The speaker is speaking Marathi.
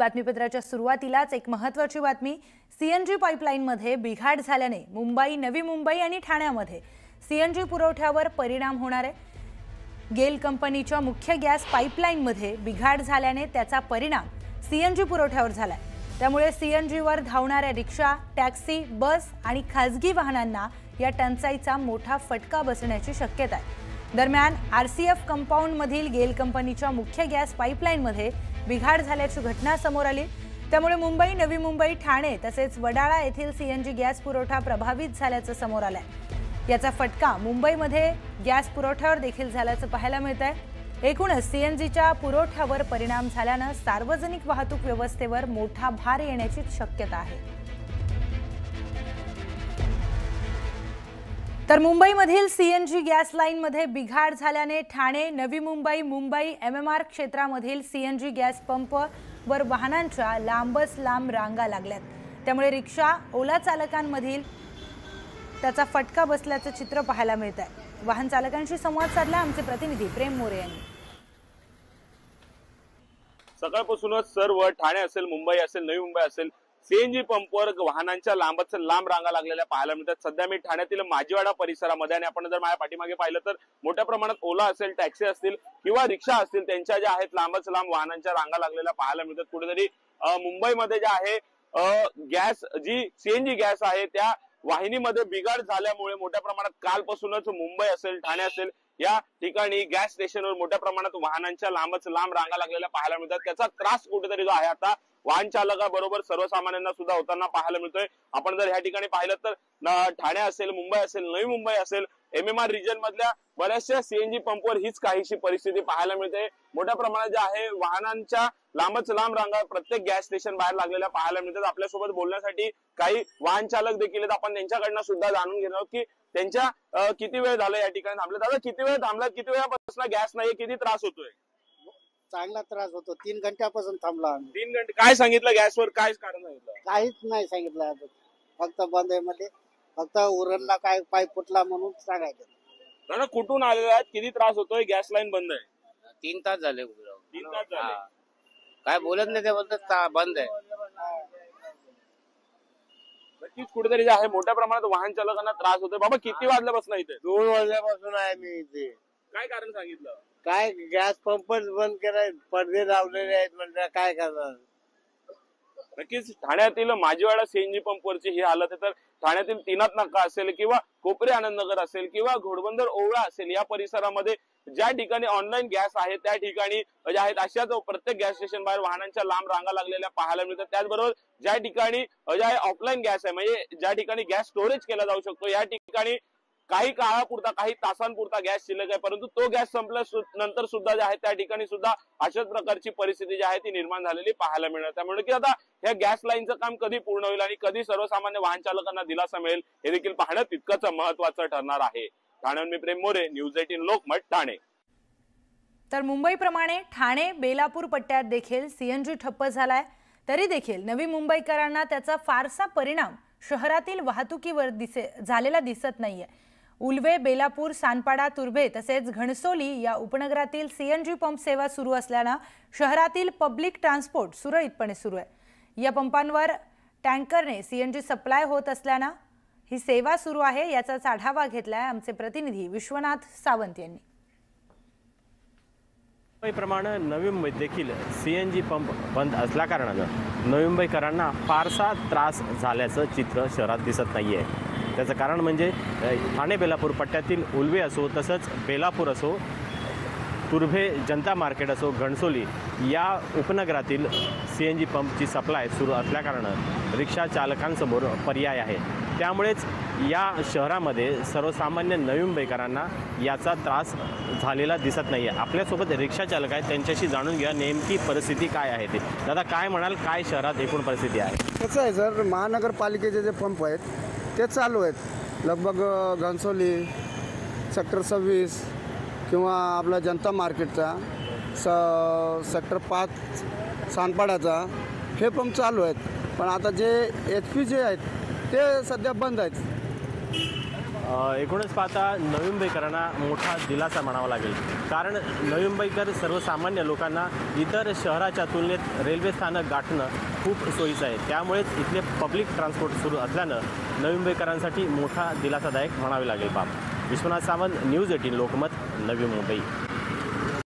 बातमीपत्राच्या सुरुवातीलाच एक महत्त्वाची बातमी। सीएनजी पाईपलाईनमध्ये बिघाड झाल्याने मुंबई, नवी मुंबई आणि ठाण्यामध्ये सीएनजी पुरवठ्यावर परिणाम होणार आहे। गेल कंपनीच्या मुख्य गॅस पाईपलाईनमध्ये बिघाड झाल्याने त्याचा परिणाम सीएनजी पुरवठ्यावर झालाय। त्यामुळे सीएनजीवर धावणाऱ्या रिक्षा, टॅक्सी, बस आणि खासगी वाहनांना या टंचाईचा मोठा फटका बसण्याची शक्यता आहे। दरम्यान आरसीएफ कंपाऊंड मधील गेल कंपनीच्या मुख्य गॅस पाईपलाईनमध्ये बिघाड झाल्याची घटना समोर आली। त्यामुळे मुंबई, नवी मुंबई, ठाणे तसेच वडाळा येथील सीएनजी गॅस पुरवठा प्रभावित झाल्याचं समोर आलंय। याचा फटका मुंबईमध्ये गॅस पुरवठ्यावर देखील झाल्याचं पाहायला मिळतंय। एकूणच सीएनजीच्या पुरवठ्यावर परिणाम झाल्याने सार्वजनिक वाहतूक व्यवस्थेवर मोठा भार येण्याची शक्यता आहे। तर मुंबईमधील सीएनजी गॅस लाईनमध्ये बिघाड झाल्याने ठाणे, नवी मुंबई, मुंबई एमएमआर क्षेत्रामधील सीएनजी गॅस पंपवर वाहनांच्या लांबच लांब रांगा लागल्यात। त्यामुळे रिक्षा, ओला चालकांमधील त्याचा फटका बसल्याचं चित्र पाहायला मिळतंय। वाहन चालकांशी संवाद साधला आमचे प्रतिनिधी प्रेम मोरे यांनी। सकाळपासूनच सर्व ठाणे असेल, मुंबई असेल, नवी मुंबई असेल, सीएनजी पंपवर वाहनांच्या लांबच लांब रांगा लागलेल्या पाहायला मिळतात। सध्या मी ठाण्यातील माजीवाडा परिसरामध्ये आणि आपण जर माझ्या पाठीमागे पाहिलं तर मोठ्या प्रमाणात ओला असेल, टॅक्सी असतील किंवा रिक्षा असतील, त्यांच्या ज्या आहेत लांबच लांब वाहनांच्या रांगा लागलेल्या पाहायला मिळतात। कुठेतरी मुंबईमध्ये जे आहे गॅस, जी सीएनजी गॅस आहे त्या वाहिनीमध्ये बिघाड झाल्यामुळे मोठ्या प्रमाणात कालपासूनच मुंबई असेल, ठाणे असेल या ठिकाणी गॅस स्टेशनवर मोठ्या प्रमाणात वाहनांच्या लांबच लांब रांगा लागलेल्या पाहायला मिळतात। त्याचा त्रास कुठेतरी जो आहे आता वाहन चालकाबरोबर सर्वसामान्यांना सुद्धा होताना पाहायला मिळतोय। आपण जर ह्या ठिकाणी पाहिलं तर ठाणे असेल, मुंबई असेल, नवी मुंबई असेल, एमएमआर रिजन मधल्या बऱ्याचशा सीएनजी पंपवर हीच काहीशी परिस्थिती पाहायला मिळते। मोठ्या प्रमाणात जे आहे वाहनांच्या लांबच लांब रांगा प्रत्येक गॅस स्टेशन बाहेर लागलेल्या पाहायला मिळतात। आपल्यासोबत बोलण्यासाठी काही वाहन चालक देखील आहेत, आपण त्यांच्याकडनं सुद्धा जाणून घेणार आहोत की त्यांच्या किती वेळ झाला या ठिकाणी थांबले। दादा, किती वेळ थांबला, किती वेळापासून गॅस नाही, किती त्रास होतोय? चांगला त्रास होतो, 3 घंट्यापासून थांबला आम्ही। 3 घंटे काय सांगितलं गॅसवर, काय कारण सांगितलं? काहीच नाही सांगितलं अजून, फक्त बंद आहे मध्ये, फक्त उरणला काय पाईप फुटला म्हणून सांगायचं। दादा, कुठून आलेले आहेत, किती त्रास होतोय? गॅस लाईन बंद आहे 3 तास झाले। 3 तास झाले काय बोलत नाही, ते बोलतात बंद आहे। नक्कीच कुठेतरी जे आहे मोठ्या प्रमाणात वाहन चालकांना त्रास होतोय। बाबा, किती वाजल्यापासून इथे? 2 वाजल्यापासून आहे मी इथे। काय कारण सांगितलं? काय गॅस पंपच बंद केलाय, पडदे लावलेले आहेत, म्हणजे काय करणार। नक्कीच ठाण्यातील माजीवाडा सीएनजी पंपवरची ही हालत आहे। तर ठाण्यातील तीनाथ नाका असेल किंवा कोपरे आनंदनगर असेल किंवा घोडबंदर ओवळा असेल या परिसरामध्ये ज्या ठिकाणी ऑनलाईन गॅस आहे त्या ठिकाणी जे आहेत अशाच प्रत्येक गॅस स्टेशन बाहेर वाहनांच्या लांब रांगा लागलेल्या पाहायला मिळतात। त्याचबरोबर ज्या ठिकाणी जे आहे ऑफलाईन गॅस आहे, म्हणजे ज्या ठिकाणी गॅस स्टोरेज केला जाऊ शकतो, या ठिकाणी काही काळापुरता, काही तासांपुरता गॅस शिल्लक आहे, परंतु तो गॅस संपल्यानंतर सुद्धा जे आहे त्या ठिकाणी सुद्धा अशाच प्रकारची परिस्थिती जी आहे ती निर्माण झालेली पाहायला मिळणार। त्यामुळे की आता ह्या गॅस लाईनचं काम कधी पूर्ण होईल आणि कधी सर्वसामान्य वाहन चालकांना दिलासा मिळेल हे देखील पाहणं तितकंच महत्त्वाचं ठरणार आहे। ठाण्याहून मी प्रेम मोरे, न्यूज 18 लोकमत, ठाणे। तर मुंबईप्रमाणे ठाणे, बेलापूर पट्ट्यात देखील सीएनजी ठप्प झालाय। तरी देखील नवी मुंबईकरांना त्याचा फारसा परिणाम शहरातील वाहतुकीवर झालेला दिसत नाहीये। उल्वे, बेलापूर, सानपाडा, तुर्भे तसेच घणसोली या उपनगरातील सीएनजी पंप सेवा सुरू असल्याने शहरातील पब्लिक ट्रान्सपोर्ट सुरळीतपणे सुरू आहे। या पंपांवर टँकरने सीएनजी सप्लाय होत असल्याने ही सेवा सुरू आहे। याचाच आढावा घेतलाय आमचे प्रतिनिधी विश्वनाथ सावंत यांनी। मुंबईप्रमाणे नवी मुंबईत देखील सीएनजी पंप बंद असल्या कारणानं नवी मुंबईकरांना फारसा त्रास झाल्याचं चित्र शहरात दिसत नाहीये। त्याचं कारण म्हणजे ठाणे बेलापूर पट्ट्यातील उल्वे असो, तसंच बेलापूर असो, तुर्भे जनता मार्केट असो, घणसोली या उपनगरातील सीएनजी पंपची सप्लाय सुरू असल्याकारणानं रिक्षा चालकांसमोर पर्याय आहे। त्यामुळेच या शहरामध्ये सर्वसामान्य नवी मुंबईकरांना याचा त्रास झालेला दिसत नाही आहे। आपल्यासोबत रिक्षा चालक आहेत, त्यांच्याशी जाणून घ्या नेमकी परिस्थिती काय आहे ते। दादा, काय म्हणाल, काय शहरात एकूण परिस्थिती आहे? कसं आहे सर, महानगरपालिकेचे जे पंप आहेत ते चालू आहेत। लगभग घणसोली सेक्टर 26 किंवा आपला जनता मार्केटचा सेक्टर 5 सानपाड्याचा हे पंप चालू आहेत। पण आता जे HP जे आहेत ते सध्या बंद आहेत। एकूणच पाहता नवी मुंबईकरांना मोठा दिलासा म्हणावा लागेल, कारण नवी मुंबईकर सर्वसामान्य लोकांना इतर शहराच्या तुलनेत रेल्वे स्थानक गाठणं खूप सोयीचं आहे. त्यामुळेच इथले पब्लिक ट्रान्सपोर्ट सुरू असल्यानं नवी मुंबईकरांसाठी मोठा दिलासादायक म्हणावे लागेल बाब. विश्वनाथ सावंत, न्यूज 18 लोकमत, नवी मुंबई.